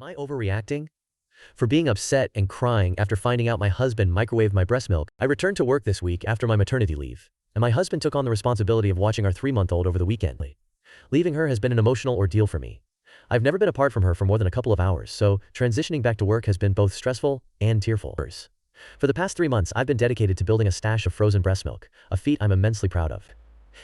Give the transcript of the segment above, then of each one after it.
Am I overreacting? For being upset and crying after finding out my husband microwaved my breast milk, I returned to work this week after my maternity leave, and my husband took on the responsibility of watching our 3-month-old over the weekend. Leaving her has been an emotional ordeal for me. I've never been apart from her for more than a couple of hours, so transitioning back to work has been both stressful and tearful. For the past 3 months, I've been dedicated to building a stash of frozen breast milk, a feat I'm immensely proud of.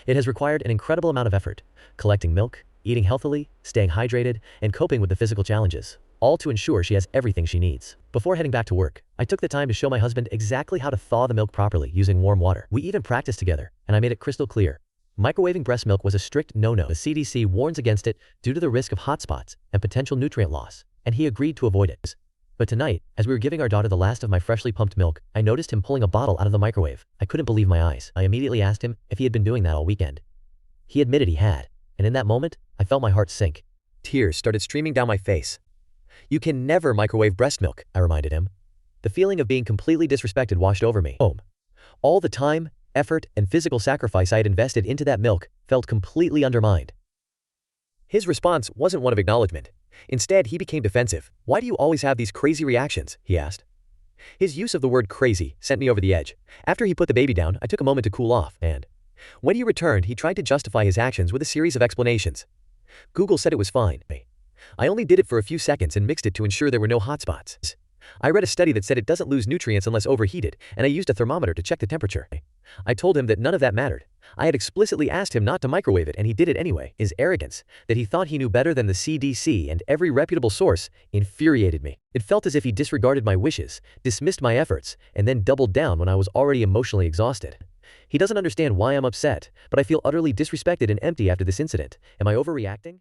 It has required an incredible amount of effort, collecting milk, eating healthily, staying hydrated, and coping with the physical challenges, all to ensure she has everything she needs. Before heading back to work, I took the time to show my husband exactly how to thaw the milk properly using warm water. We even practiced together, and I made it crystal clear. Microwaving breast milk was a strict no-no. The CDC warns against it due to the risk of hot spots and potential nutrient loss, and he agreed to avoid it. But tonight, as we were giving our daughter the last of my freshly pumped milk, I noticed him pulling a bottle out of the microwave. I couldn't believe my eyes. I immediately asked him if he had been doing that all weekend. He admitted he had, and in that moment, I felt my heart sink. Tears started streaming down my face. "You can never microwave breast milk," I reminded him. The feeling of being completely disrespected washed over me. All the time, effort, and physical sacrifice I had invested into that milk felt completely undermined. His response wasn't one of acknowledgement. Instead, he became defensive. "Why do you always have these crazy reactions?" he asked. His use of the word crazy sent me over the edge. After he put the baby down, I took a moment to cool off, and when he returned, he tried to justify his actions with a series of explanations. Google said it was fine. I only did it for a few seconds and mixed it to ensure there were no hot spots. I read a study that said it doesn't lose nutrients unless overheated, and I used a thermometer to check the temperature. I told him that none of that mattered. I had explicitly asked him not to microwave it, and he did it anyway. His arrogance, that he thought he knew better than the CDC and every reputable source, infuriated me. It felt as if he disregarded my wishes, dismissed my efforts, and then doubled down when I was already emotionally exhausted. He doesn't understand why I'm upset, but I feel utterly disrespected and empty after this incident. Am I overreacting?